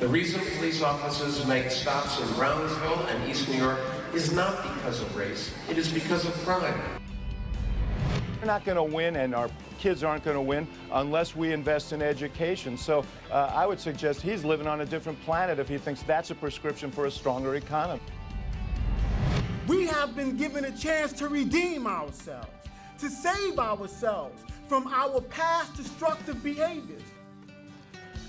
The reason police officers make stops in Brownsville and East New York is not because of race, it is because of crime. We're not going to win, and our kids aren't going to win unless we invest in education. So I would suggest he's living on a different planet if he thinks that's a prescription for a stronger economy. We have been given a chance to redeem ourselves, to save ourselves from our past destructive behaviors.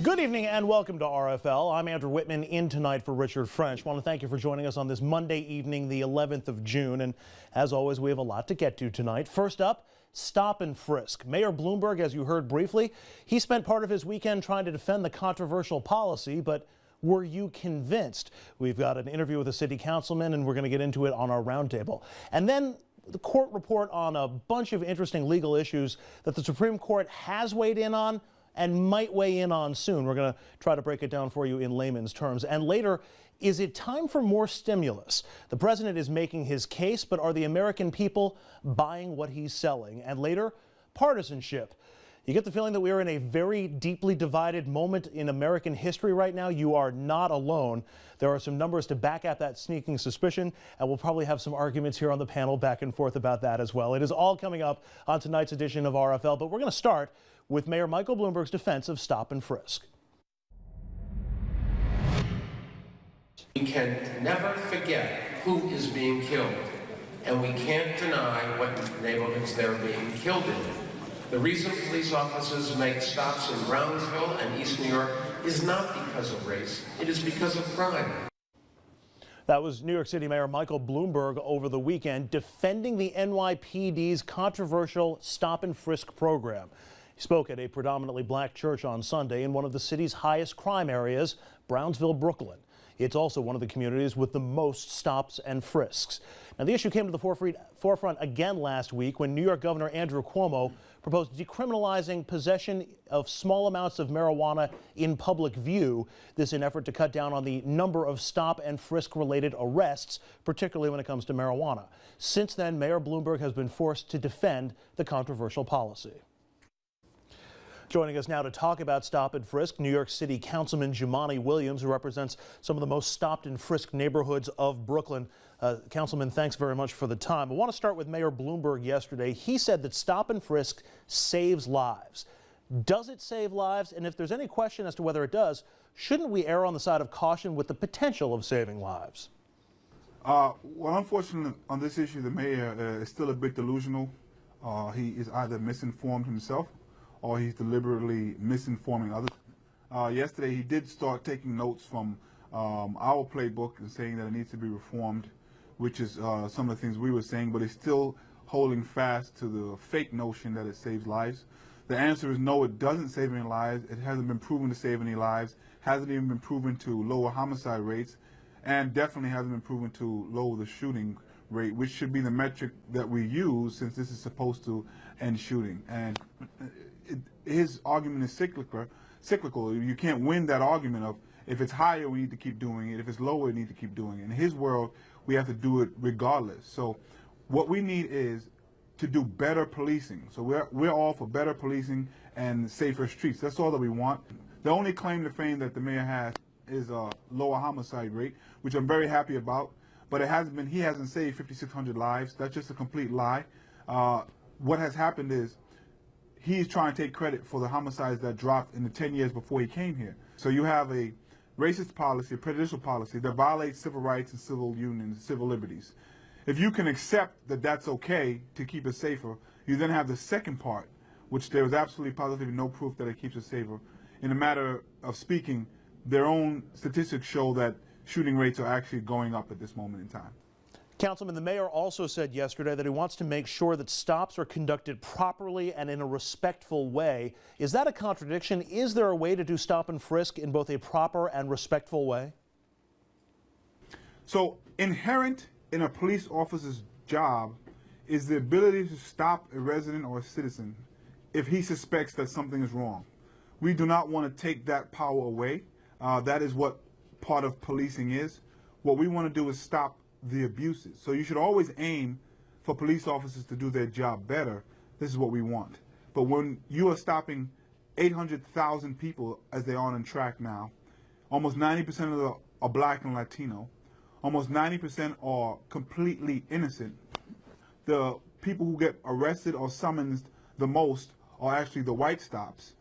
Good evening and welcome to RFL. I'm Andrew Whitman, in tonight for Richard French. I want to thank you for joining us on this Monday evening, the 11th of June. And as always, we have a lot to get to tonight. First up, stop and frisk. Mayor Bloomberg, as you heard briefly, he spent part of his weekend trying to defend the controversial policy, but were you convinced? We've got an interview with a city councilman, and we're going to get into it on our roundtable. And then the court report on a bunch of interesting legal issues that the Supreme Court has weighed in on and might weigh in on soon. We're going to try to break it down for you in layman's terms. And later, is it time for more stimulus? The president is making his case, but are the American people buying what he's selling? And later, partisanship. You get the feeling that we are in a very deeply divided moment in American history right now. You are not alone. There are some numbers to back up that sneaking suspicion, and we'll probably have some arguments here on the panel back and forth about that as well. It is all coming up on tonight's edition of RFL, but we're going to start with Mayor Michael Bloomberg's defense of stop and frisk. We can never forget who is being killed, and we can't deny what neighborhoods they're being killed in. The reason police officers make stops in Brownsville and East New York is not because of race, it is because of crime. That was New York City Mayor Michael Bloomberg over the weekend defending the NYPD's controversial stop and frisk program. He spoke at a predominantly black church on Sunday in one of the city's highest crime areas, Brownsville, Brooklyn. It's also one of the communities with the most stops and frisks. Now, the issue came to the forefront again last week when New York Governor Andrew Cuomo proposed decriminalizing possession of small amounts of marijuana in public view. This in effort to cut down on the number of stop and frisk related arrests, particularly when it comes to marijuana. Since then, Mayor Bloomberg has been forced to defend the controversial policy. Joining us now to talk about stop and frisk, New York City Councilman Jumaane Williams, who represents some of the most stopped and frisked neighborhoods of Brooklyn. Councilman, thanks very much for the time. I want to start with Mayor Bloomberg yesterday. He said that stop and frisk saves lives. Does it save lives? And if there's any question as to whether it does, shouldn't we err on the side of caution with the potential of saving lives? Well, unfortunately, on this issue, the mayor is still a bit delusional. He is either misinformed himself or he's deliberately misinforming others. Yesterday, he did start taking notes from our playbook and saying that it needs to be reformed, which is some of the things we were saying, but he's still holding fast to the fake notion that it saves lives. The answer is no, it doesn't save any lives. It hasn't been proven to save any lives, hasn't even been proven to lower homicide rates, and definitely hasn't been proven to lower the shooting rate, which should be the metric that we use since this is supposed to end shooting. And his argument is cyclical. You can't win that argument of if it's higher, we need to keep doing it. If it's lower, we need to keep doing it. In his world, we have to do it regardless. So what we need is to do better policing. So we're all for better policing and safer streets. That's all that we want. The only claim to fame that the mayor has is a lower homicide rate, which I'm very happy about. But he hasn't saved 5,600 lives. That's just a complete lie. What has happened is he's trying to take credit for the homicides that dropped in the 10 years before he came here. So you have a racist policy, a prejudicial policy that violates civil rights and civil unions, civil liberties. If you can accept that that's okay to keep it safer, you then have the second part, which there is absolutely positively no proof that it keeps it safer. In a matter of speaking, their own statistics show that shooting rates are actually going up at this moment in time. Councilman, the mayor also said yesterday that he wants to make sure that stops are conducted properly and in a respectful way. Is that a contradiction? Is there a way to do stop and frisk in both a proper and respectful way? So inherent in a police officer's job is the ability to stop a resident or a citizen if he suspects that something is wrong. We do not want to take that power away. That is what part of policing is. What we want to do is stop the abuses. So you should always aim for police officers to do their job better. This is what we want. But when you are stopping 800,000 people, as they are on track now, Almost 90% are black and Latino. Almost 90% are completely innocent. The people who get arrested or summoned the most are actually the white stops.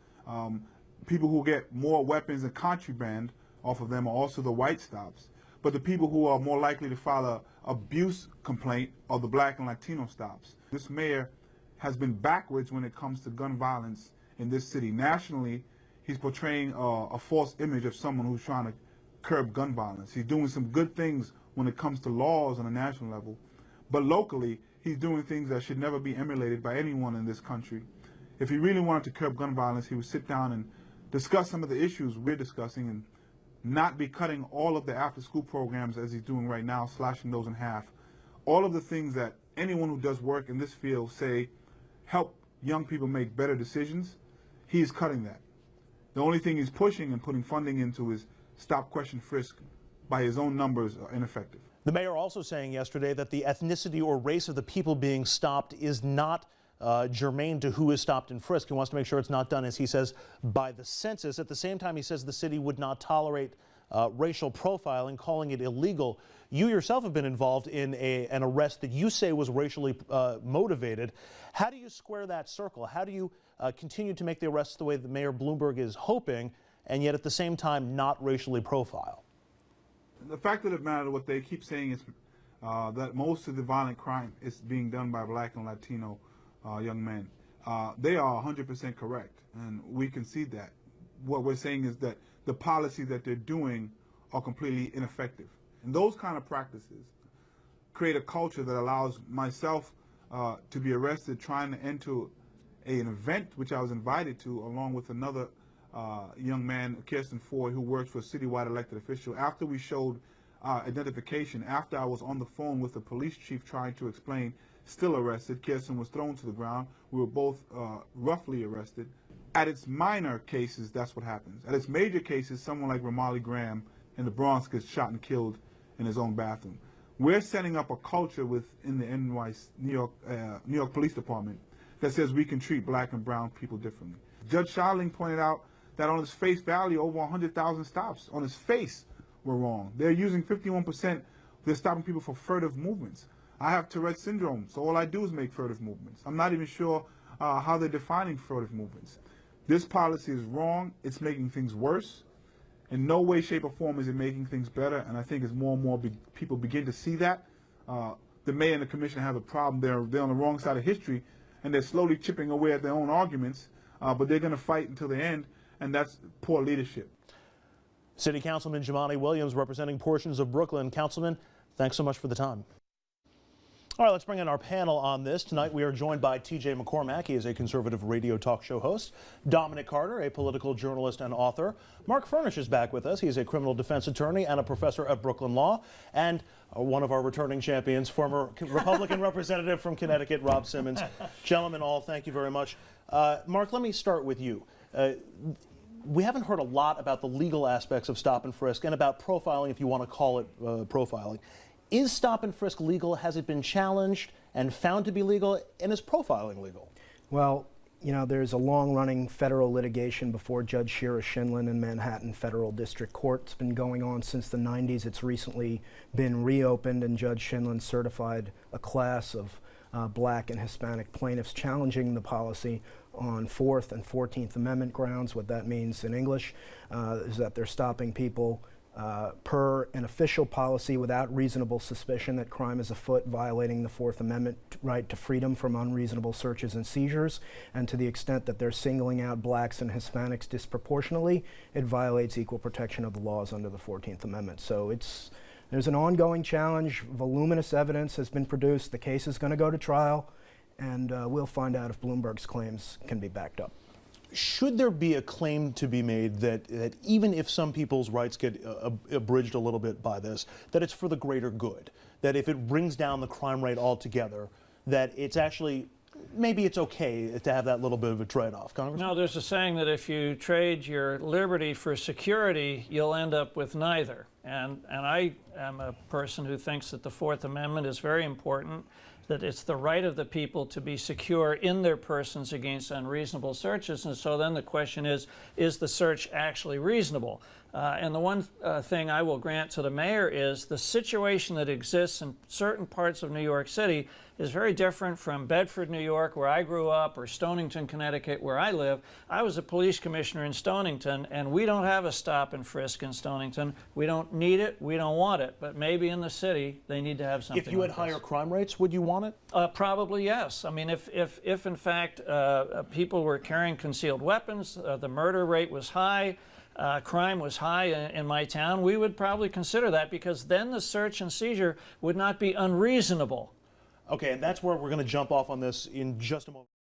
People who get more weapons and contraband off of them are also the white stops. But the people who are more likely to file an abuse complaint are the black and Latino stops. This mayor has been backwards when it comes to gun violence in this city. Nationally, he's portraying a false image of someone who's trying to curb gun violence. He's doing some good things when it comes to laws on a national level. But locally, he's doing things that should never be emulated by anyone in this country. If he really wanted to curb gun violence, he would sit down and discuss some of the issues we're discussing and not be cutting all of the after-school programs as he's doing right now, slashing those in half. All of the things that anyone who does work in this field say help young people make better decisions, he's cutting that. The only thing he's pushing and putting funding into is stop, question, frisk. By his own numbers, are ineffective. The mayor also saying yesterday that the ethnicity or race of the people being stopped is not germane to who is stopped and frisked. He wants to make sure it's not done, as he says, by the census. At the same time, he says the city would not tolerate racial profiling, calling it illegal. You yourself have been involved in an arrest that you say was racially motivated. How do you square that circle? How do you continue to make the arrests the way that Mayor Bloomberg is hoping, and yet at the same time not racially profile? The fact of the matter, what they keep saying is that most of the violent crime is being done by black and Latino young men. They are 100% correct, and we concede that. What we're saying is that the policies that they're doing are completely ineffective. And those kind of practices create a culture that allows myself to be arrested trying to enter an event which I was invited to along with another young man, Kirsten Ford, who works for a citywide elected official. After we showed identification, after I was on the phone with the police chief trying to explain, still arrested, Kirsten was thrown to the ground. We were both roughly arrested. At its minor cases, that's what happens. At its major cases, someone like Ramali Graham in the Bronx gets shot and killed in his own bathroom. We're setting up a culture within the New York Police Department that says we can treat black and brown people differently. Judge Schilling pointed out that on his face value, over 100,000 stops on his face were wrong. They're using 51%. They're stopping people for furtive movements. I have Tourette syndrome, so all I do is make furtive movements. I'm not even sure how they're defining furtive movements. This policy is wrong. It's making things worse. In no way, shape, or form is it making things better, and I think as more and more people begin to see that, the mayor and the commissioner have a problem. They're on the wrong side of history, and they're slowly chipping away at their own arguments, but they're going to fight until the end, and that's poor leadership. City Councilman Jumaane Williams representing portions of Brooklyn. Councilman, thanks so much for the time. All right, let's bring in our panel on this. Tonight we are joined by T.J. McCormack. He is a conservative radio talk show host. Dominic Carter, a political journalist and author. Mark Furnish is back with us. He's a criminal defense attorney and a professor at Brooklyn Law. And one of our returning champions, former Republican representative from Connecticut, Rob Simmons. Gentlemen, all, thank you very much. Mark, let me start with you. We haven't heard a lot about the legal aspects of stop and frisk and about profiling, if you want to call it profiling. Is stop and frisk legal? Has it been challenged and found to be legal? And is profiling legal? Well, you know, there's a long-running federal litigation before Judge Shira Shinlin in Manhattan Federal District Court. It's been going on since the 90s. It's recently been reopened, and Judge Shinlin certified a class of black and Hispanic plaintiffs challenging the policy on 4th and 14th Amendment grounds. What that means in English is that they're stopping people per an official policy without reasonable suspicion that crime is afoot, violating the 4th Amendment right to freedom from unreasonable searches and seizures. And to the extent that they're singling out blacks and Hispanics disproportionately, it violates equal protection of the laws under the 14th Amendment. So there's an ongoing challenge. Voluminous evidence has been produced. The case is going to go to trial, and we'll find out if Bloomberg's claims can be backed up. Should there be a claim to be made that even if some people's rights get abridged a little bit by this, that it's for the greater good? That if it brings down the crime rate altogether, that it's actually, maybe it's okay to have that little bit of a trade-off? Congressman? No, there's a saying that if you trade your liberty for security, you'll end up with neither. And I am a person who thinks that the 4th Amendment is very important, that it's the right of the people to be secure in their persons against unreasonable searches. And so then the question is the search actually reasonable? And the one thing I will grant to the mayor is the situation that exists in certain parts of New York City is very different from Bedford, New York, where I grew up, or Stonington, Connecticut, where I live. I was a police commissioner in Stonington, and we don't have a stop and frisk in Stonington. We don't need it. We don't want it. But maybe in the city, they need to have something. If you had higher crime rates, would you want it? Probably yes. I mean, if in fact people were carrying concealed weapons, the murder rate was high, crime was high in my town, we would probably consider that, because then the search and seizure would not be unreasonable. Okay, and that's where we're going to jump off on this in just a moment.